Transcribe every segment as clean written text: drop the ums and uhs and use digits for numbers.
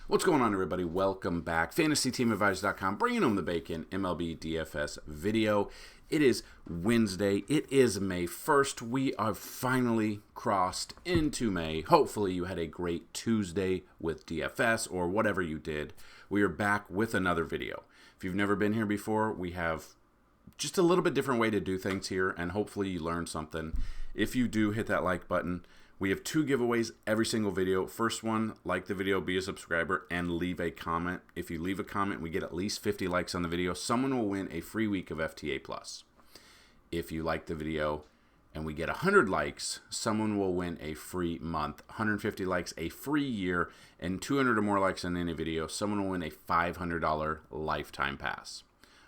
What's going on, everybody? Welcome back. FantasyTeamAdvisors.com, bringing home the bacon MLB DFS video. It is Wednesday. It is May 1st. We are finally crossed into May. Hopefully you had a great Tuesday with DFS or whatever you did. We are back with another video. If you've never been here before, we have just a little bit different way to do things here, and hopefully you learned something. If you do, hit that like button. We have 2 giveaways every single video. First one, like the video, be a subscriber, and leave a comment. If you leave a comment, we get at least 50 likes on the video. Someone will win a free week of FTA+. If you like the video and we get 100 likes, someone will win a free month. 150 likes, a free year, and 200 or more likes on any video, someone will win a $500 lifetime pass.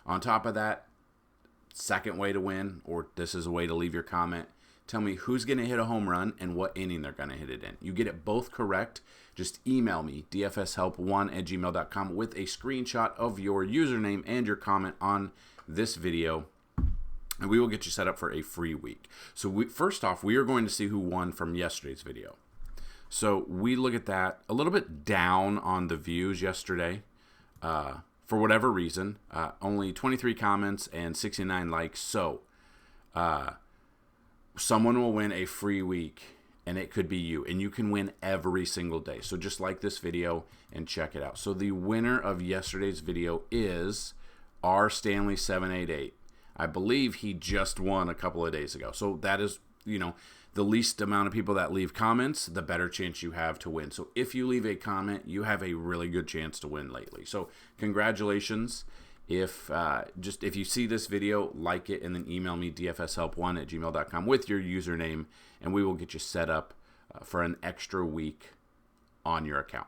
On top of that, second way to win, or this is a way to leave your comment, tell me who's going to hit a home run and what inning they're going to hit it in. You get it both correct. Just email me, dfshelp1@gmail.com, with a screenshot of your username and your comment on this video, and we will get you set up for a free week. So first off, we are going to see who won from yesterday's video. So we look at that a little bit down on the views yesterday. For whatever reason, only 23 comments and 69 likes. So someone will win a free week, and it could be you, and you can win every single day. So just like this video and check it out. So the winner of yesterday's video is R. Stanley 788. I believe he just won a couple of days ago. So that is, the least amount of people that leave comments, the better chance you have to win. So if you leave a comment, you have a really good chance to win lately. So congratulations. If you see this video, like it, and then email me, dfshelp1@gmail.com, with your username, and we will get you set up for an extra week on your account.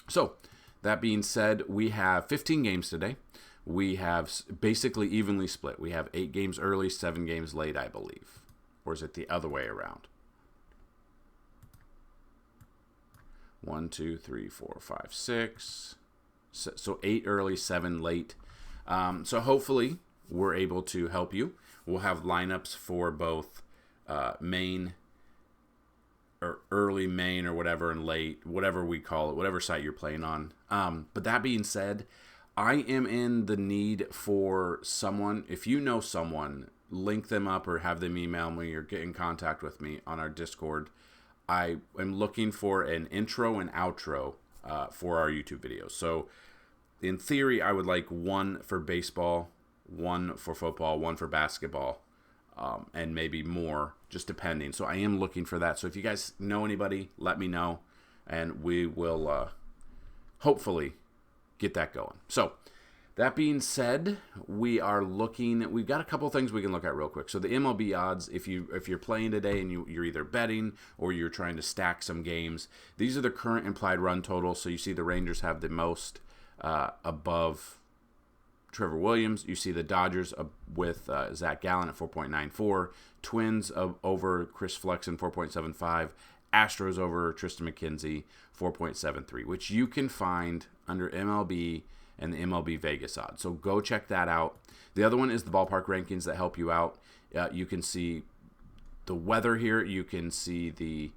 So that being said, we have 15 games today. We have basically evenly split. We have 8 games early, 7 games late, I believe. Or is it the other way around? 1, 2, 3, 4, 5, 6. So 8 early, 7 late. So hopefully we're able to help you. We'll have lineups for both main or early main or whatever, and late, whatever we call it, whatever site you're playing on. But that being said, I am in the need for someone. If you know someone, link them up or have them email me or get in contact with me on our Discord. I am looking for an intro and outro for our YouTube videos. So in theory, I would like 1 for baseball, 1 for football, 1 for basketball, and maybe more, just depending. So I am looking for that. So if you guys know anybody, let me know, and we will hopefully get that going. So that being said, we've got a couple things we can look at real quick. So the MLB odds, if you're playing today and you're either betting or you're trying to stack some games, these are the current implied run totals. So you see the Rangers have the most above Trevor Williams. You see the Dodgers with Zach Gallen at 4.94, Twins over Chris Flexen 4.75, Astros over Tristan McKenzie 4.73, which you can find under MLB and the MLB Vegas odds. So go check that out. The other one is the ballpark rankings that help you out. You can see the weather here. You can see the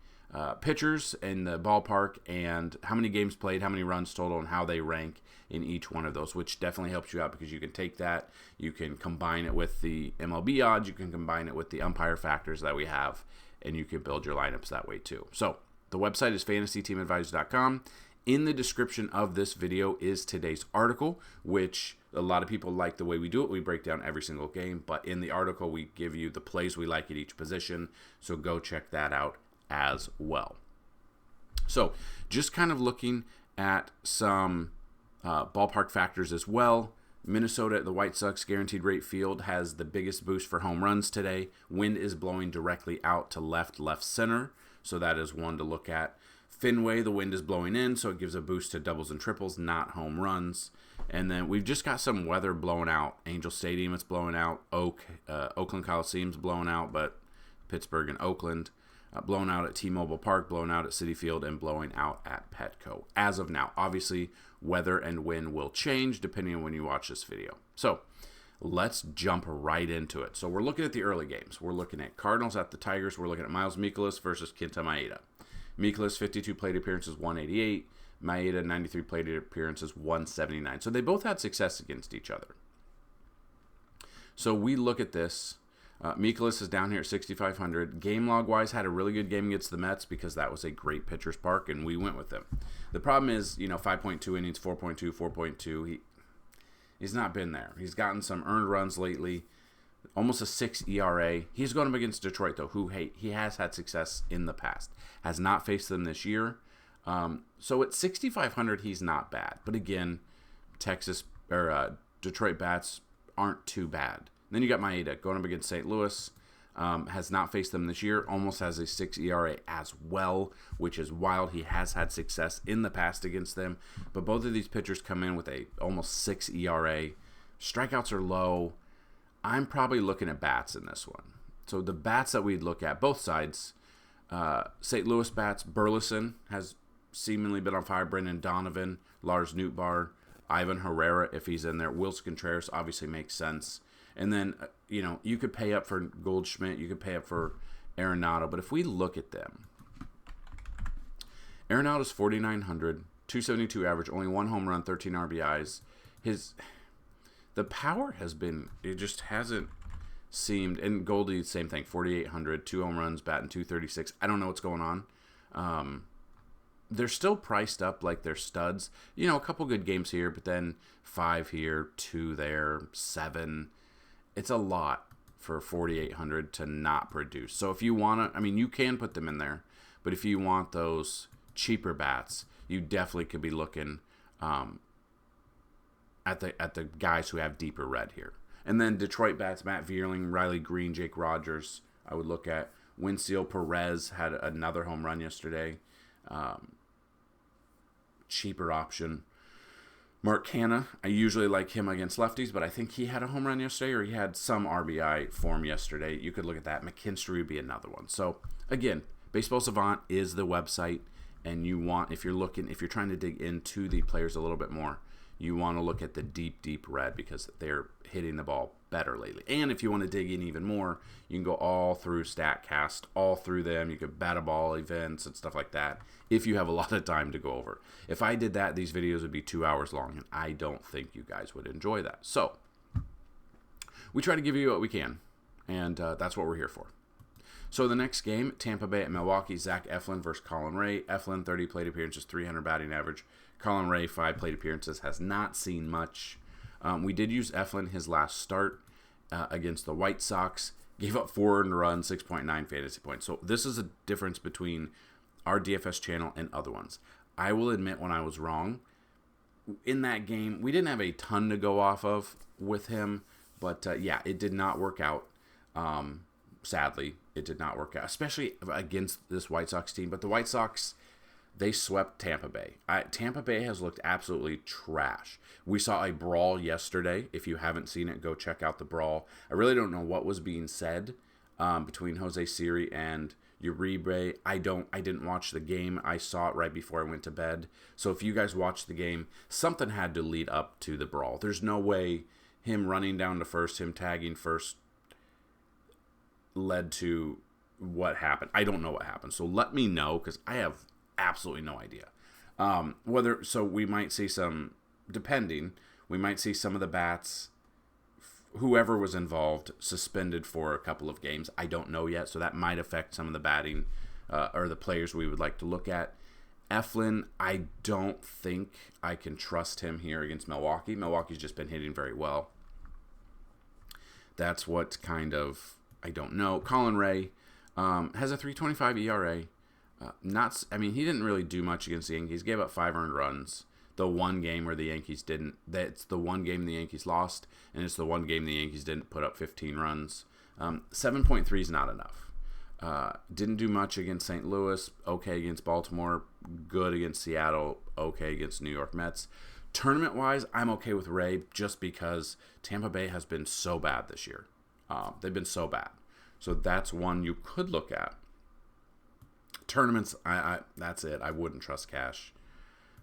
pitchers in the ballpark and how many games played, how many runs total, and how they rank in each one of those, which definitely helps you out because you can take that, you can combine it with the MLB odds, you can combine it with the umpire factors that we have, and you can build your lineups that way too. So the website is FantasyTeamAdvisors.com. In the description of this video is today's article, which a lot of people like the way we do it. We break down every single game, but in the article, we give you the plays we like at each position. So go check that out as well. So just kind of looking at some ballpark factors as well. Minnesota at the White Sox Guaranteed Rate Field has the biggest boost for home runs today. Wind is blowing directly out to left center. So that is one to look at. Fenway, the wind is blowing in, so it gives a boost to doubles and triples, not home runs. And then we've just got some weather blowing out. Angel Stadium, it's blowing out. Oakland Coliseum's blowing out, but Pittsburgh and Oakland. Blown out at T-Mobile Park, blown out at Citi Field, and blowing out at Petco. As of now, obviously, weather and wind will change depending on when you watch this video. So let's jump right into it. So we're looking at the early games. We're looking at Cardinals at the Tigers. We're looking at Miles Mikolas versus Kenta Maeda. Mikolas, 52 plate appearances, 188. Maeda, 93 plate appearances, 179. So they both had success against each other. So we look at this. Mikolas is down here at 6,500. Game log-wise, had a really good game against the Mets because that was a great pitcher's park, and we went with him. The problem is, 5.2 innings, 4.2, 4.2. He's not been there. He's gotten some earned runs lately, almost a 6 ERA. He's going up against Detroit, though, who he has had success in the past. Has not faced them this year. So at 6,500, he's not bad. But again, Detroit bats aren't too bad. Then you got Maeda going up against St. Louis. Has not faced them this year. Almost has a 6 ERA as well, which is wild. He has had success in the past against them. But both of these pitchers come in with a almost 6 ERA. Strikeouts are low. I'm probably looking at bats in this one. So the bats that we'd look at, both sides. St. Louis bats, Burleson has seemingly been on fire. Brendan Donovan, Lars Nootbaar, Ivan Herrera if he's in there. Wilson Contreras obviously makes sense. And then, you could pay up for Goldschmidt. You could pay up for Arenado. But if we look at them, Arenado's 4,900, 272 average, only 1 home run, 13 RBIs. The power has been, it just hasn't seemed, and Goldie, same thing, 4,800, 2 home runs, batting 236. I don't know what's going on. They're still priced up like they're studs. A couple good games here, but then 5 here, 2 there, 7. It's a lot for 4,800 to not produce. So if you want to, you can put them in there, but if you want those cheaper bats, you definitely could be looking at the guys who have deeper red here. And then Detroit bats, Matt Vierling, Riley Green, Jake Rogers, I would look at. Wincio Perez had another home run yesterday. Cheaper option. Mark Canha, I usually like him against lefties, but I think he had a home run yesterday, or he had some RBI form yesterday. You could look at that. McKinstry would be another one. So, again, Baseball Savant is the website, and if you're trying to dig into the players a little bit more, you want to look at the deep red because they're hitting the ball better lately. And if you want to dig in even more, you can go all through StatCast, all through them. You could bat a ball events and stuff like that if you have a lot of time to go over. If I did that, these videos would be 2 hours long, and I don't think you guys would enjoy that. So we try to give you what we can, and that's what we're here for. So the next game, Tampa Bay at Milwaukee, Zach Eflin versus Colin Ray. Eflin, 30 plate appearances, 300 batting average. Colin Ray, 5 plate appearances, has not seen much. We did use Eflin his last start against the White Sox. Gave up 4 earned runs, 6.9 fantasy points. So this is a difference between our DFS channel and other ones. I will admit when I was wrong. In that game, we didn't have a ton to go off of with him. But, it did not work out. Sadly, it did not work out, especially against this White Sox team. But the White Sox, they swept Tampa Bay. Tampa Bay has looked absolutely trash. We saw a brawl yesterday. If you haven't seen it, go check out the brawl. I really don't know what was being said between Jose Siri and Uribe. I didn't watch the game. I saw it right before I went to bed. So if you guys watched the game, something had to lead up to the brawl. There's no way him running down to first, him tagging first, led to what happened. I don't know what happened. So let me know, because I have absolutely no idea. We might see we might see some of the bats, whoever was involved, suspended for a couple of games. I don't know yet, so that might affect some of the batting or the players we would like to look at. Eflin, I don't think I can trust him here against Milwaukee. Milwaukee's just been hitting very well. That's what I don't know. Colin Ray has a 3.25 ERA. He didn't really do much against the Yankees. Gave up 5 earned runs. The one game where the Yankees didn't. That's the one game the Yankees lost, and it's the one game the Yankees didn't put up 15 runs. 7.3 is not enough. Didn't do much against St. Louis. Okay against Baltimore. Good against Seattle. Okay against New York Mets. Tournament-wise, I'm okay with Ray just because Tampa Bay has been so bad this year. They've been so bad. So that's one you could look at. Tournaments, that's it. I wouldn't trust Cash.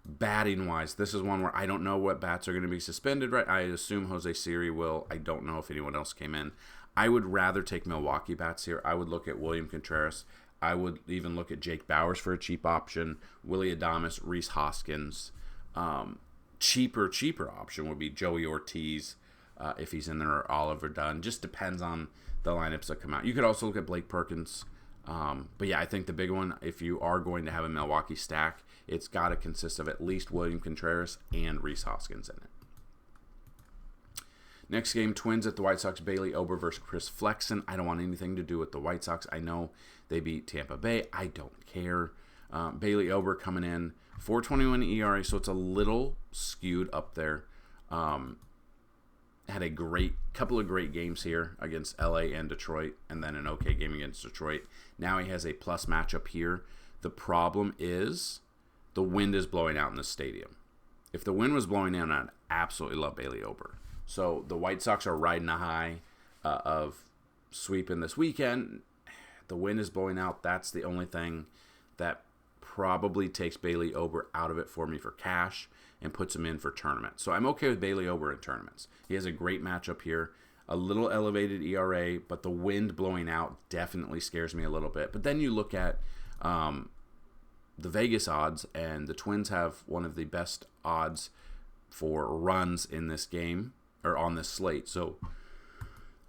Batting-wise, this is one where I don't know what bats are going to be suspended, right? I assume Jose Siri will. I don't know if anyone else came in. I would rather take Milwaukee bats here. I would look at William Contreras. I would even look at Jake Bauers for a cheap option, Willie Adames, Rhys Hoskins. Cheaper option would be Joey Ortiz if he's in there, or Oliver Dunn. Just depends on the lineups that come out. You could also look at Blake Perkins. But yeah, I think the big one, if you are going to have a Milwaukee stack, it's got to consist of at least William Contreras and Rhys Hoskins in it. Next game, Twins at the White Sox. Bailey Ober versus Chris Flexen. I don't want anything to do with the White Sox. I know they beat Tampa Bay. I don't care. Bailey Ober coming in, 4.21 ERA, so it's a little skewed up there. Had a couple of great games here against LA and Detroit, and then an okay game against Detroit. Now he has a plus matchup here. The problem is the wind is blowing out in the stadium. If the wind was blowing in, I'd absolutely love Bailey Ober. So the White Sox are riding a high of sweeping this weekend. The wind is blowing out. That's the only thing that probably takes Bailey Ober out of it for me for cash and puts him in for tournaments. So I'm okay with Bailey Ober in tournaments. He has a great matchup here. A little elevated ERA, but the wind blowing out definitely scares me a little bit. But then you look at the Vegas odds, and the Twins have one of the best odds for runs in this game, or on this slate. So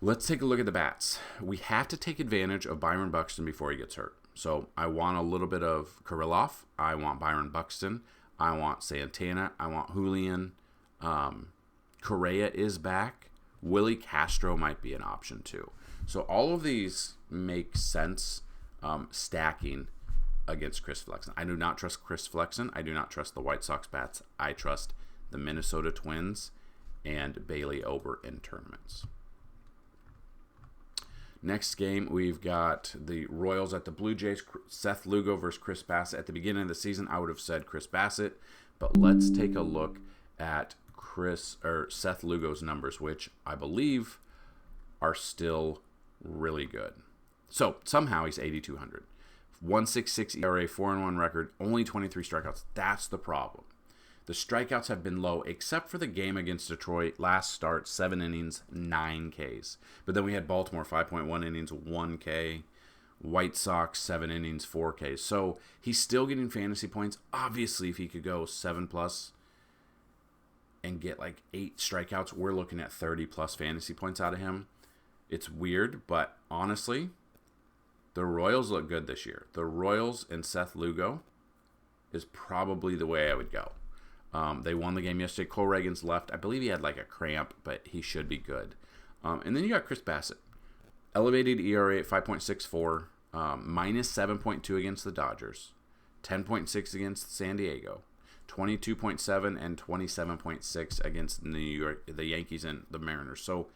let's take a look at the bats. We have to take advantage of Byron Buxton before he gets hurt. So I want a little bit of Kirilloff. I want Byron Buxton. I want Santana. I want Julian. Correa is back. Willie Castro might be an option too. So all of these make sense stacking against Chris Flexen. I do not trust Chris Flexen. I do not trust the White Sox bats. I trust the Minnesota Twins and Bailey Ober in tournaments. Next game, we've got the Royals at the Blue Jays. Seth Lugo versus Chris Bassett. At the beginning of the season, I would have said Chris Bassett, but let's take a look at Seth Lugo's numbers, which I believe are still really good. So somehow he's 8,200, 1.66 ERA, 4-1 record, only 23 strikeouts. That's the problem. The strikeouts have been low, except for the game against Detroit. Last start, 7 innings, 9 Ks. But then we had Baltimore, 5.1 innings, 1 K. White Sox, 7 innings, 4 Ks. So he's still getting fantasy points. Obviously, if he could go 7+ and get like 8 strikeouts, we're looking at 30+ fantasy points out of him. It's weird, but honestly, the Royals look good this year. The Royals and Seth Lugo is probably the way I would go. They won the game yesterday. Cole Reagan's left. I believe he had like a cramp, but he should be good. And then you got Chris Bassett. Elevated ERA at 5.64, minus 7.2 against the Dodgers, 10.6 against San Diego, 22.7 and 27.6 against the Yankees and the Mariners. So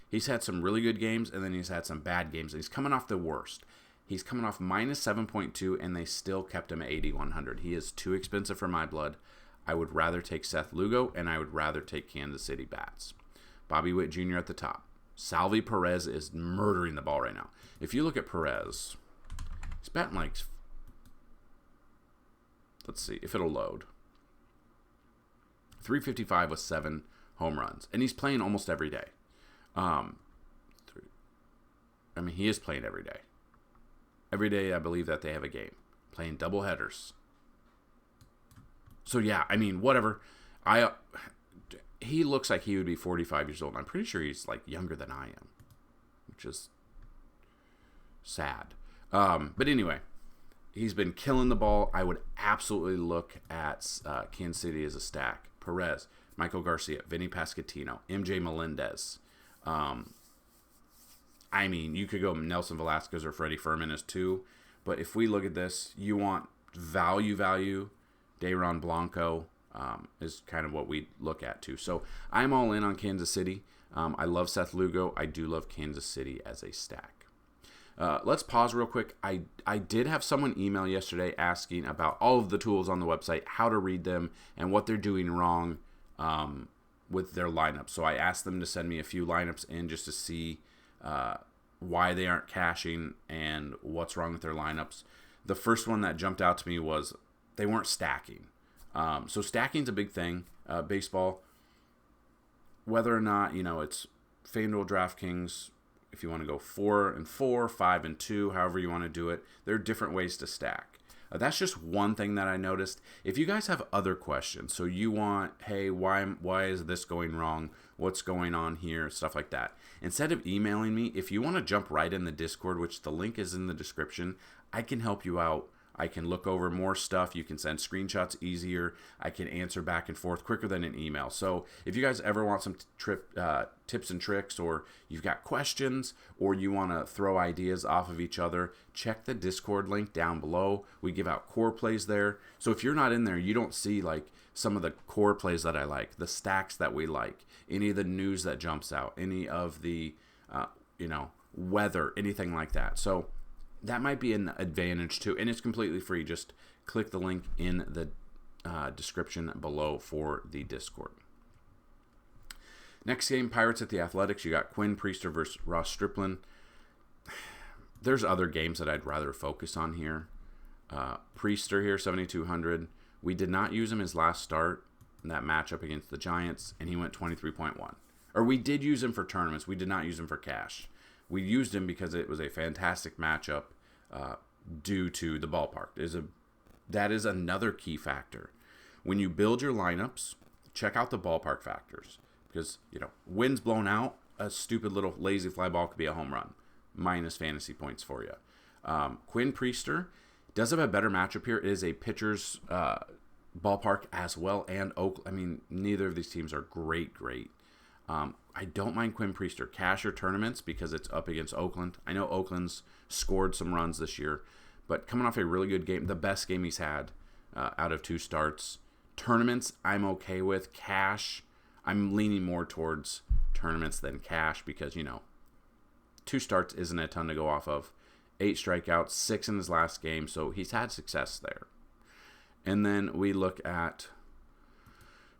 he's had some really good games, and then he's had some bad games. And he's coming off the worst. He's coming off minus 7.2, and they still kept him at 8,100. He is too expensive for my blood. I would rather take Seth Lugo, and I would rather take Kansas City bats. Bobby Witt Jr. at the top. Salvi Perez is murdering the ball right now. If you look at Perez, he's batting like, let's see if it'll load. 355 with 7 home runs, and he's playing almost every day. He is playing every day. Every day, I believe that they have a game, playing double headers. So yeah, whatever. He looks like he would be 45 years old. I'm pretty sure he's like younger than I am, which is sad. But anyway, he's been killing the ball. I would absolutely look at Kansas City as a stack. Perez, Michael Garcia, Vinny Pasquantino, MJ Melendez. You could go Nelson Velasquez or Freddie Fermin as 2. But if we look at this, you want value. Dayron Blanco is kind of what we look at too. So I'm all in on Kansas City. I love Seth Lugo. I do love Kansas City as a stack. Let's pause real quick. I did have someone email yesterday asking about all of the tools on the website, how to read them, and what they're doing wrong with their lineups. So I asked them to send me a few lineups in just to see why they aren't cashing and what's wrong with their lineups. The first one that jumped out to me was they weren't stacking. So stacking's a big thing. Baseball, whether or not, it's FanDuel, DraftKings, if you want to go 4-4, 5-2, however you want to do it. There are different ways to stack. That's just one thing that I noticed. If you guys have other questions, so you want, hey, why is this going wrong? What's going on here? Stuff like that. Instead of emailing me, if you want to jump right in the Discord, which the link is in the description, I can help you out. I can look over more stuff. You can send screenshots easier. I can answer back and forth quicker than an email. So if you guys ever want some tips and tricks, or you've got questions, or you want to throw ideas off of each other, check the Discord link down below. We give out core plays there. So if you're not in there, you don't see like some of the core plays that I like, the stacks that we like, any of the news that jumps out, any of the, weather, anything like that. So that might be an advantage too, and it's completely free. Just click the link in the description below for the Discord. Next game, Pirates at the Athletics. You got Quinn Priester versus Ross Stripling. There's other games that I'd rather focus on here. Priester here, 7,200. We did not use him his last start in that matchup against the Giants, and he went 23.1. Or we did use him for tournaments. We did not use him for cash. We used him because it was a fantastic matchup due to the ballpark. That is another key factor. When you build your lineups, check out the ballpark factors. Because, wind's blown out, a stupid little lazy fly ball could be a home run. Minus fantasy points for you. Quinn Priester does have a better matchup here. It is a pitcher's ballpark as well. And neither of these teams are great. I don't mind Quinn Priester cash or tournaments because it's up against Oakland. I know Oakland's scored some runs this year, but coming off a really good game, the best game he's had out of 2 starts. Tournaments, I'm okay with. Cash, I'm leaning more towards tournaments than cash because, 2 starts isn't a ton to go off of. 8 strikeouts, 6 in his last game, so he's had success there. And then we look at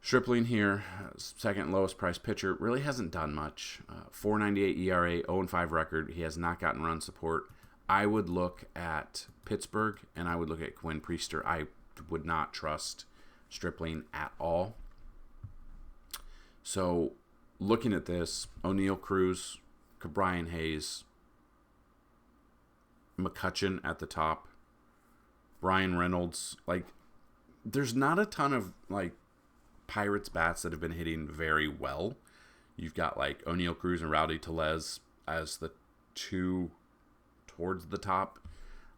Stripling here, second lowest price pitcher, really hasn't done much. 4.98 ERA, 0-5 record. He has not gotten run support. I would look at Pittsburgh, and I would look at Quinn Priester. I would not trust Stripling at all. So, looking at this, O'Neill Cruz, Brian Hayes, McCutchen at the top, Brian Reynolds. There's not a ton of, Pirates bats that have been hitting very well. You've got O'Neill Cruz and Rowdy Tellez as the 2 towards the top.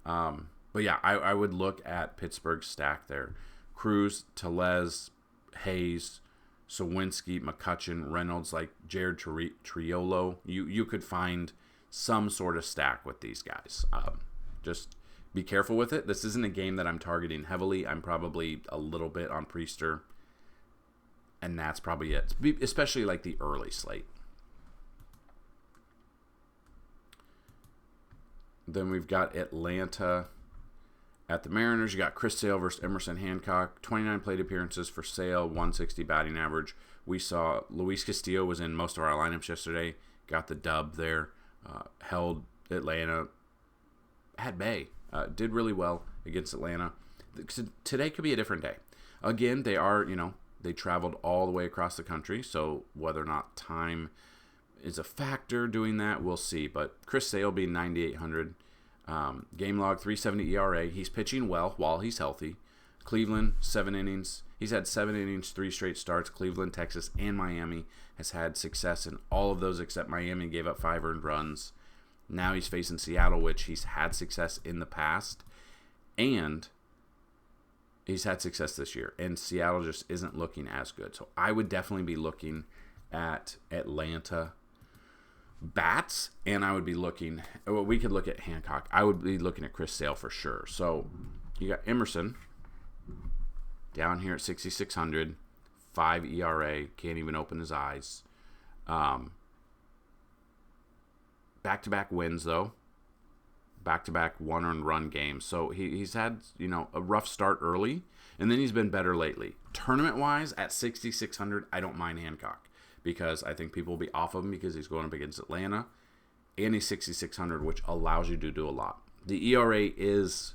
But yeah, I would look at Pittsburgh's stack there. Cruz, Tellez, Hayes, Sawinski, McCutchen, Reynolds, Jared Triolo. You could find some sort of stack with these guys. Just be careful with it. This isn't a game that I'm targeting heavily. I'm probably a little bit on Priester. And that's probably it, especially the early slate. Then we've got Atlanta at the Mariners. You got Chris Sale versus Emerson Hancock. 29 plate appearances for Sale, 160 batting average. We saw Luis Castillo was in most of our lineups yesterday. Got the dub there. Held Atlanta at bay. Did really well against Atlanta. Today could be a different day. Again, they are, they traveled all the way across the country, so whether or not time is a factor doing that, we'll see. But Chris Sale being 9,800, game log 3.70 ERA. He's pitching well while he's healthy. Cleveland, 7 innings. He's had 7 innings, 3 straight starts. Cleveland, Texas, and Miami has had success in all of those except Miami gave up 5 earned runs. Now he's facing Seattle, which he's had success in the past, and he's had success this year, and Seattle just isn't looking as good. So I would definitely be looking at Atlanta bats, and I would be looking, we could look at Hancock. I would be looking at Chris Sale for sure. So you got Emerson down here at 6,600, 5 ERA, can't even open his eyes. Back-to-back wins, though. Back-to-back 1 earned run games. So he's had, a rough start early, and then he's been better lately. Tournament-wise, at 6,600, I don't mind Hancock because I think people will be off of him because he's going up against Atlanta, and he's 6,600, which allows you to do a lot. The ERA is,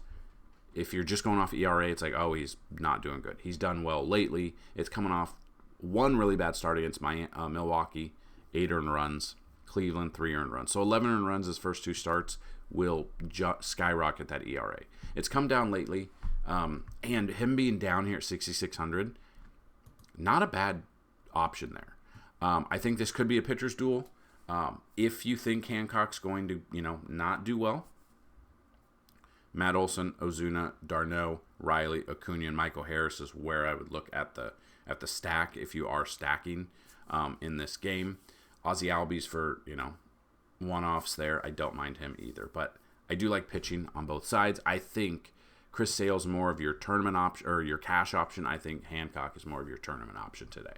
if you're just going off ERA, it's he's not doing good. He's done well lately. It's coming off one really bad start against Milwaukee, 8 earned runs. Cleveland, 3 earned runs. So 11 earned runs his first 2 starts will skyrocket that ERA. It's come down lately, and him being down here at 6,600, not a bad option there. I think this could be a pitcher's duel. If you think Hancock's going to, not do well, Matt Olson, Ozuna, Darno, Riley, Acuna, and Michael Harris is where I would look at the stack if you are stacking in this game. Ozzy Albies for, one-offs there. I don't mind him either, but I do like pitching on both sides. I think Chris Sale's more of your tournament option or your cash option. I think Hancock is more of your tournament option today.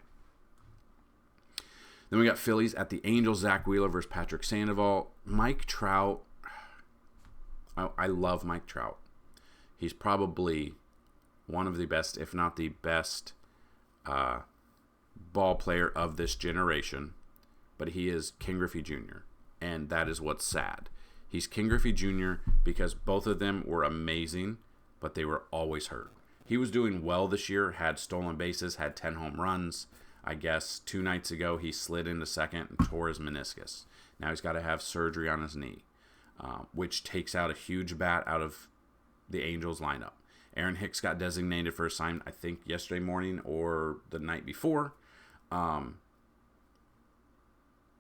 Then we got Phillies at the Angels. Zach Wheeler versus Patrick Sandoval. Mike Trout. I love Mike Trout. He's probably one of the best, if not the best, ball player of this generation. But he is King Griffey Jr., and that is what's sad. He's King Griffey Jr. because both of them were amazing, but they were always hurt. He was doing well this year, had stolen bases, had 10 home runs. I guess 2 nights ago he slid into second and tore his meniscus. Now he's got to have surgery on his knee, which takes out a huge bat out of the Angels lineup. Aaron Hicks got designated for assignment, I think, yesterday morning or the night before.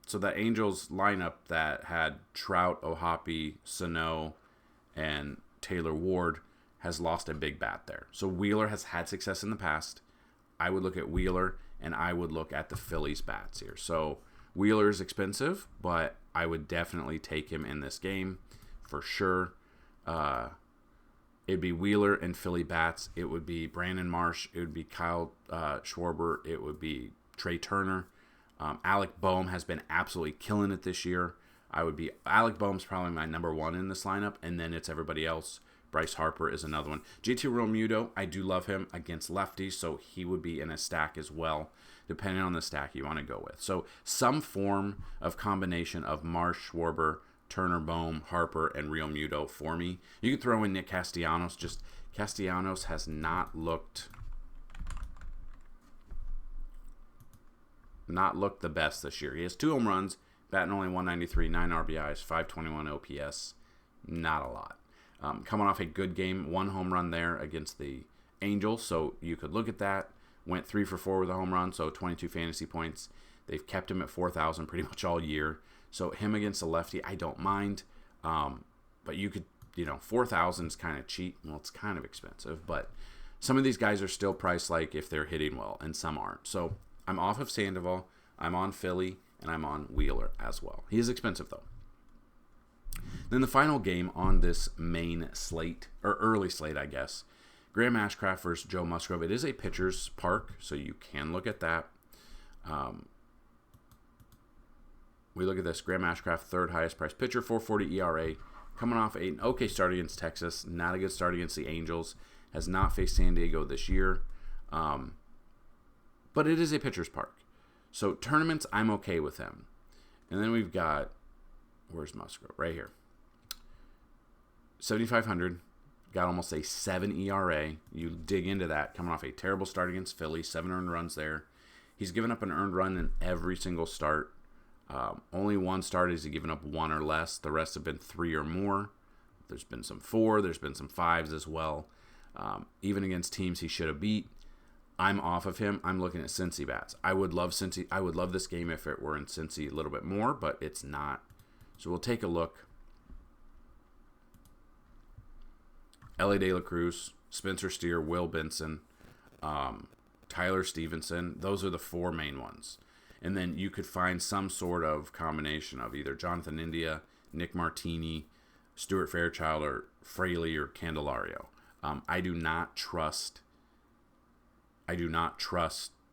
So that Angels lineup that had Trout, Ohapi, Sano, and Taylor Ward has lost a big bat there. So Wheeler has had success in the past. I would look at Wheeler, and I would look at the Phillies bats here. So Wheeler is expensive, but I would definitely take him in this game for sure. It'd be Wheeler and Philly bats. It would be Brandon Marsh. It would be Kyle Schwarber. It would be Trey Turner. Alec Boehm has been absolutely killing it this year. Alec Boehm's probably my number 1 in this lineup, and then it's everybody else. Bryce Harper is another one. JT Realmuto, I do love him against lefties, so he would be in a stack as well, depending on the stack you want to go with. So some form of combination of Marsh, Schwarber, Turner, Boehm, Harper, and Realmuto for me. You could throw in Nick Castellanos. Just Castellanos has not looked the best this year. He has 2 home runs, batting only 193, 9 RBIs, 521 OPS. Not a lot. Coming off a good game, 1 home run there against the Angels, so you could look at that. Went 3 for 4 with a home run, so 22 fantasy points. They've kept him at 4,000 pretty much all year. So him against a lefty, I don't mind. But you could, 4,000 is kind of cheap. Well, it's kind of expensive, but some of these guys are still priced like if they're hitting well, and some aren't. So I'm off of Sandoval, I'm on Philly, and I'm on Wheeler as well. He is expensive, though. Then the final game on this main slate, or early slate, I guess, Graham Ashcraft versus Joe Musgrove. It is a pitcher's park, so you can look at that. We look at this. Graham Ashcraft, 3rd highest priced pitcher, 4.40 ERA, coming off an okay start against Texas, not a good start against the Angels, has not faced San Diego this year. But it is a pitcher's park. So tournaments, I'm okay with him. And then we've got, where's Musgrove? Right here. 7,500, got almost a 7 ERA. You dig into that, coming off a terrible start against Philly, 7 earned runs there. He's given up an earned run in every single start. Only 1 start has he given up 1 or less. The rest have been 3 or more. There's been some 4. There's been some 5s as well. Even against teams he should have beat. I'm off of him. I'm looking at Cincy bats. I would love Cincy. I would love this game if it were in Cincy a little bit more, but it's not. So we'll take a look. Ellie De La Cruz, Spencer Steer, Will Benson, Tyler Stevenson. Those are the 4 main ones. And then you could find some sort of combination of either Jonathan India, Nick Martini, Stuart Fairchild, or Fraley or Candelario. I do not trust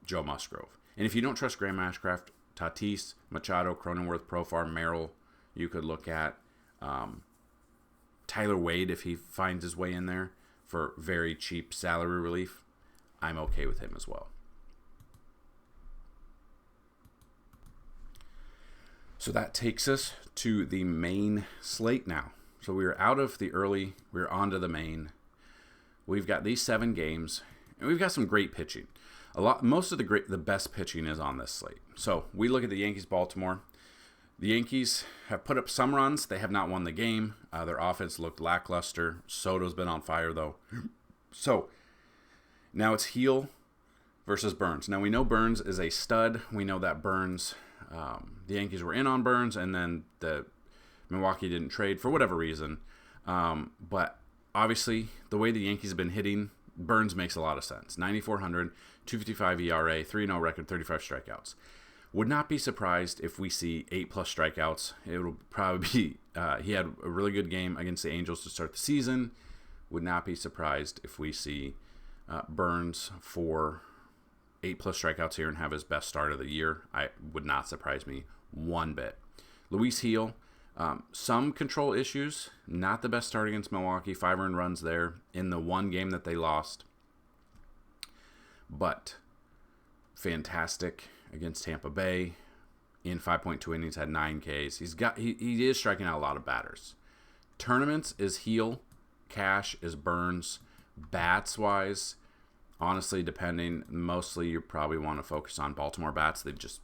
Joe Musgrove. And if you don't trust Graham Ashcraft, Tatis, Machado, Cronenworth, Profar, Merrill, you could look at Tyler Wade if he finds his way in there for very cheap salary relief. I'm okay with him as well. So that takes us to the main slate now. So we are out of the early, we're on to the main. We've got these 7 games, and we've got some great pitching. Most of the best pitching is on this slate. So we look at the Yankees, Baltimore. The Yankees have put up some runs. They have not won the game. Their offense looked lackluster. Soto's been on fire, though. So now it's Heel versus Burns. Now we know Burns is a stud. We know that Burns, the Yankees were in on Burns, and then the Milwaukee didn't trade for whatever reason. But obviously, the way the Yankees have been hitting, Burns makes a lot of sense. 9,400, 2.55 ERA, 3-0 record, 35 strikeouts. Would not be surprised if we see 8+ strikeouts. It will probably be, he had a really good game against the Angels to start the season. Would not be surprised if we see Burns for 8+ strikeouts here and have his best start of the year. I would not surprise me one bit. Luis Heel, some control issues. Not the best start against Milwaukee. 5 earned runs there in the one game that they lost. But fantastic against Tampa Bay. In 5.2 innings, had 9 Ks. He is striking out a lot of batters. Tournaments is Heel. Cash is Burns. Bats-wise, honestly, depending, mostly you probably want to focus on Baltimore bats. They're just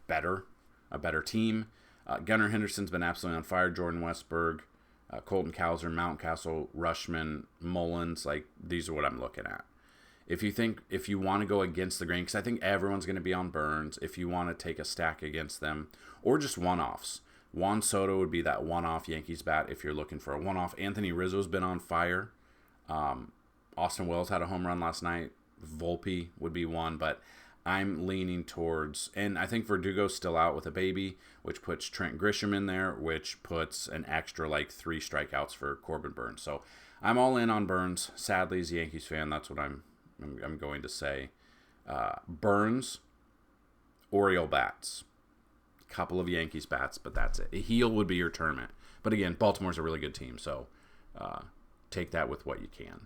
better, a better team. Gunnar Henderson's been absolutely on fire. Jordan Westberg, Colton Cowser, Mountcastle, Rushman, Mullins, like these are what I'm looking at. If you want to go against the grain, because I think everyone's going to be on Burns, if you want to take a stack against them, or just one-offs. Juan Soto would be that one-off Yankees bat if you're looking for a one-off. Anthony Rizzo's been on fire. Austin Wells had a home run last night. Volpe would be one, but I'm leaning towards, and I think Verdugo's still out with a baby, which puts Trent Grisham in there, which puts an extra 3 strikeouts for Corbin Burns. So I'm all in on Burns. Sadly, as a Yankees fan, that's what I'm going to say. Burns, Oriole bats. Couple of Yankees bats, but that's it. A Heel would be your tournament. But again, Baltimore's a really good team, so take that with what you can.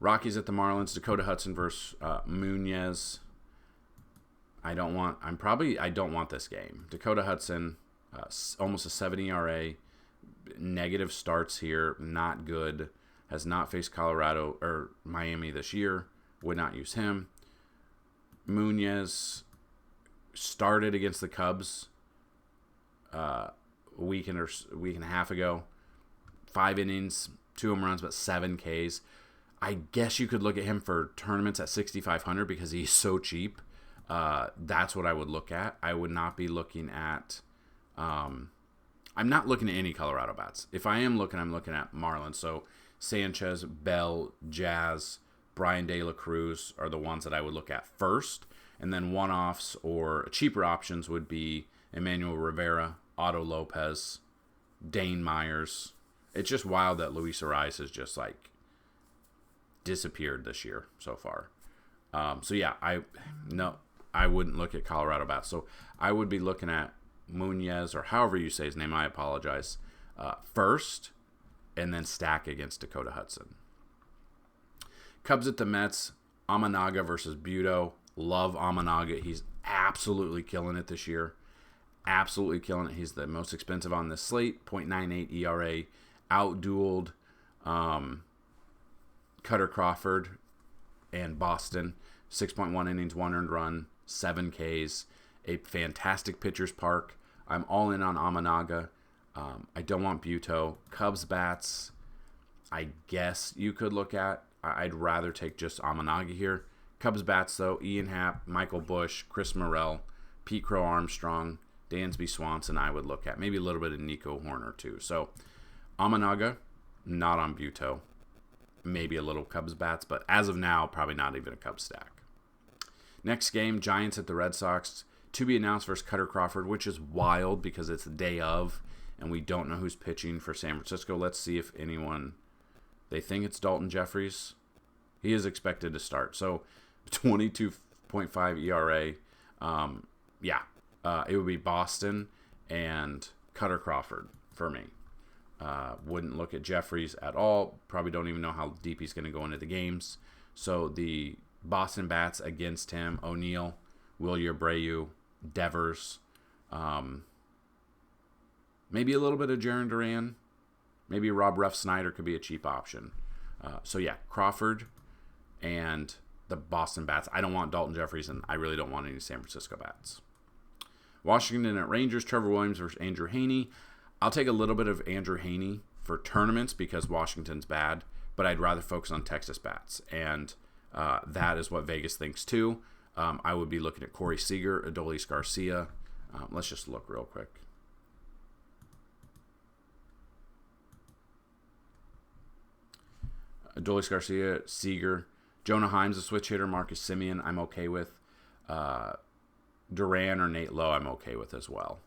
Rockies at the Marlins. Dakota Hudson versus Muñez. I don't want this game. Dakota Hudson, almost a 7 ERA. Negative starts here. Not good. Has not faced Colorado or Miami this year. Would not use him. Muñez started against the Cubs a week and a half ago. 5 innings, 2 home runs, but 7 Ks. I guess you could look at him for tournaments at 6,500 because he's so cheap. That's what I would look at. I would not be looking at. I'm not looking at any Colorado bats. If I am looking, I'm looking at Marlins. So Sanchez, Bell, Jazz, Brian De La Cruz are the ones that I would look at first. And then one-offs or cheaper options would be Emmanuel Rivera, Otto Lopez, Dane Myers. It's just wild that Luis Arias has just disappeared this year so far. So yeah, I wouldn't look at Colorado bats. So I would be looking at Muñez, or however you say his name, I apologize, first, and then stack against Dakota Hudson. Cubs at the Mets, Amanaga versus Buto. Love Amanaga. He's absolutely killing it this year. Absolutely killing it. He's the most expensive on this slate. 0.98 ERA. Outdueled Cutter Crawford and Boston. 6.1 innings, 1 earned run, 7 Ks. A fantastic pitcher's park. I'm all in on Amanaga. I don't want Buto. Cubs bats, I guess you could look at. I'd rather take just Amanaga here. Cubs bats, though, Ian Happ, Michael Busch, Chris Morrell, Pete Crow Armstrong, Dansby Swanson I would look at. Maybe a little bit of Nico Horner, too. So, Amanaga, not on Buto. Maybe a little Cubs bats, but as of now, probably not even a Cubs stack. Next game, Giants at the Red Sox. To be announced versus Cutter Crawford, which is wild because it's the day of, and we don't know who's pitching for San Francisco. Let's see if anyone... They think it's Dalton Jeffries. He is expected to start. So, 22.5 ERA. It would be Boston and Cutter Crawford for me. Wouldn't look at Jeffries at all. Probably don't even know how deep he's going to go into the games. So, the Boston bats against him, O'Neill, Wilyer Abreu, Devers, maybe a little bit of Jarren Duran. Maybe Rob Ruff Snyder could be a cheap option. Crawford and the Boston bats. I don't want Dalton Jeffries, and I really don't want any San Francisco bats. Washington at Rangers, Trevor Williams versus Andrew Heaney. I'll take a little bit of Andrew Heaney for tournaments because Washington's bad, but I'd rather focus on Texas bats, and that is what Vegas thinks too. I would be looking at Corey Seager, Adolis Garcia. Let's just look real quick. Adolis Garcia, Seager, Jonah Heim's a switch hitter, Marcus Semien I'm okay with. Duran or Nate Lowe I'm okay with as well.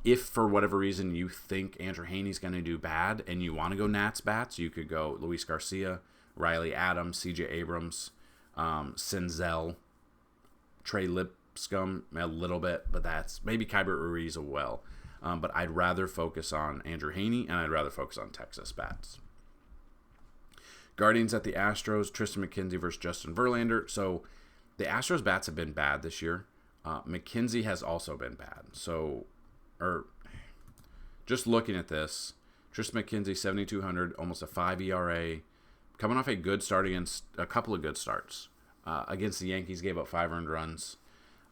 If for whatever reason you think Andrew Heaney's going to do bad and you want to go Nats bats, you could go Luis Garcia, Riley Adams, CJ Abrams, Senzel, Trey Lipscomb a little bit, but that's maybe Keibert Ruiz as well. But I'd rather focus on Andrew Heaney, and I'd rather focus on Texas bats. Guardians at the Astros, Tristan McKenzie versus Justin Verlander. So the Astros bats have been bad this year. McKenzie has also been bad. Just looking at this, Tristan McKenzie, 7,200, almost a 5 ERA, coming off a good start against a couple of good starts. Against the Yankees, gave up 5 earned runs.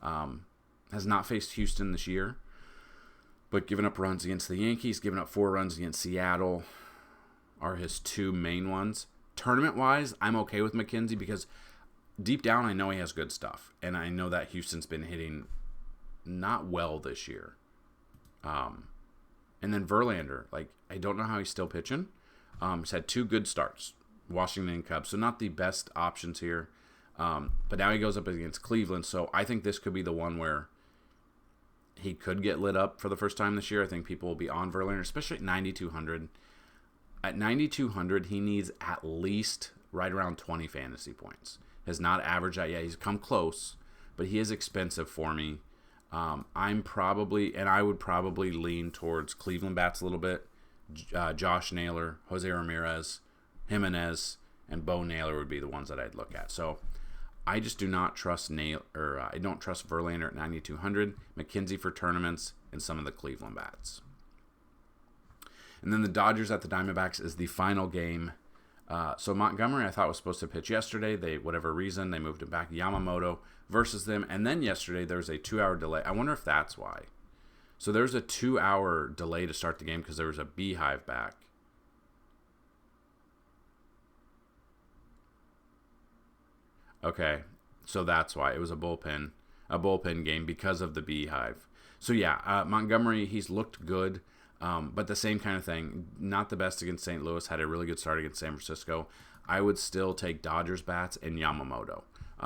Has not faced Houston this year, but given up runs against the Yankees, given up 4 runs against Seattle are his 2 main ones. Tournament-wise, I'm okay with McKenzie because deep down I know he has good stuff, and I know that Houston's been hitting not well this year. And then Verlander, I don't know how he's still pitching. He's had 2 good starts, Washington and Cubs, so not the best options here. But now he goes up against Cleveland, so I think this could be the one where he could get lit up for the first time this year. I think people will be on Verlander, especially at 9,200. At 9,200, he needs at least right around 20 fantasy points. Has not averaged that yet. He's come close, but he is expensive for me. I would probably lean towards Cleveland bats a little bit. Josh Naylor, Jose Ramirez, Jimenez, and Bo Naylor would be the ones that I'd look at. So I just do not trust I don't trust Verlander at 9,200, McKenzie for tournaments, and some of the Cleveland bats. And then the Dodgers at the Diamondbacks is the final game. So Montgomery I thought was supposed to pitch yesterday. Whatever reason, they moved him back. Yamamoto versus them. And then yesterday there was a 2-hour delay. I wonder if that's why. So there's a 2-hour delay to start the game because there was a beehive back. Okay, so that's why. It was a bullpen game because of the beehive. So yeah, Montgomery, he's looked good. But the same kind of thing, not the best against St. Louis, had a really good start against San Francisco. I would still take Dodgers bats and Yamamoto.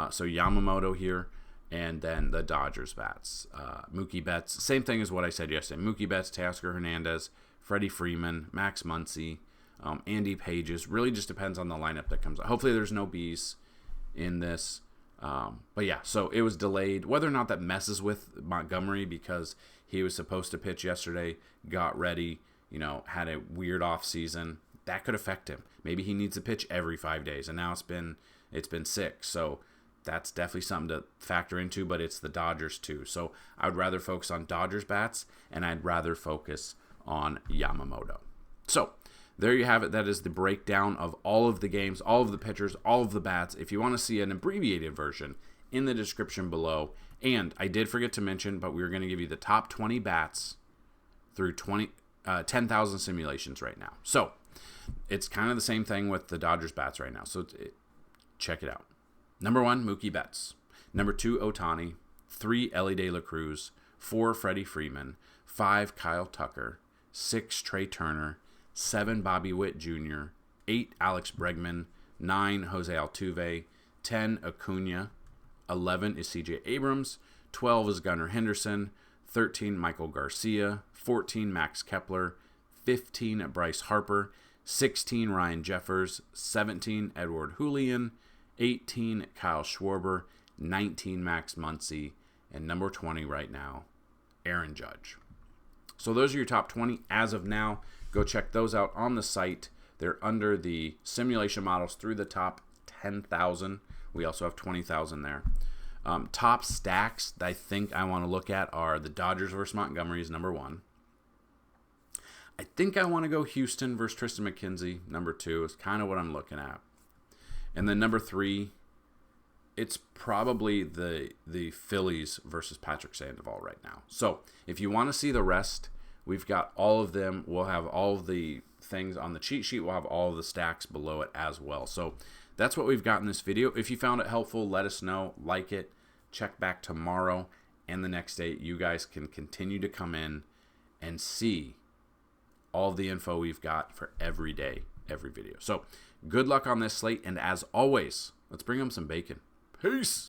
So Yamamoto here, and then the Dodgers bats. Mookie Betts, same thing as what I said yesterday. Mookie Betts, Teoscar Hernandez, Freddie Freeman, Max Muncy, Andy Pages. Really just depends on the lineup that comes out. Hopefully there's no Bs in this. But yeah, so it was delayed. Whether or not that messes with Montgomery because he was supposed to pitch yesterday, got ready, had a weird off season, that could affect him. Maybe he needs to pitch every 5 days, and now it's been 6. So that's definitely something to factor into, but it's the Dodgers too. So I would rather focus on Dodgers bats, and I'd rather focus on Yamamoto. So there you have it. That is the breakdown of all of the games, all of the pitchers, all of the bats. If you want to see an abbreviated version, in the description below. And I did forget to mention, but we're going to give you the top 20 bats through 10,000 simulations right now. So it's kind of the same thing with the Dodgers bats right now. So check it out. Number 1, Mookie Betts. Number 2, Ohtani. 3, Elly De La Cruz. 4, Freddie Freeman. 5, Kyle Tucker. 6, Trey Turner. 7, Bobby Witt Jr. 8, Alex Bregman. 9, Jose Altuve. 10, Acuna. 11 is CJ Abrams. 12 is Gunnar Henderson. 13, Michael Garcia. 14, Max Kepler. 15, Bryce Harper. 16, Ryan Jeffers. 17, Edward Julian. 18, Kyle Schwarber. 19, Max Muncy. And number 20 right now, Aaron Judge. So those are your top 20 as of now. Go check those out on the site. They're under the simulation models through the top 10,000. We also have 20,000 there. Top stacks that I think I want to look at are the Dodgers versus Montgomery is number 1. I think I want to go Houston versus Tristan McKenzie. Number 2 is kind of what I'm looking at. And then number 3, it's probably the Phillies versus Patrick Sandoval right now. So if you want to see the rest, we've got all of them. We'll have all of the things on the cheat sheet. We'll have all of the stacks below it as well. So that's what we've got in this video. If you found it helpful, let us know. Like it. Check back tomorrow and the next day. You guys can continue to come in and see all the info we've got for every day, every video. So good luck on this slate. And as always, let's bring them some bacon. Peace.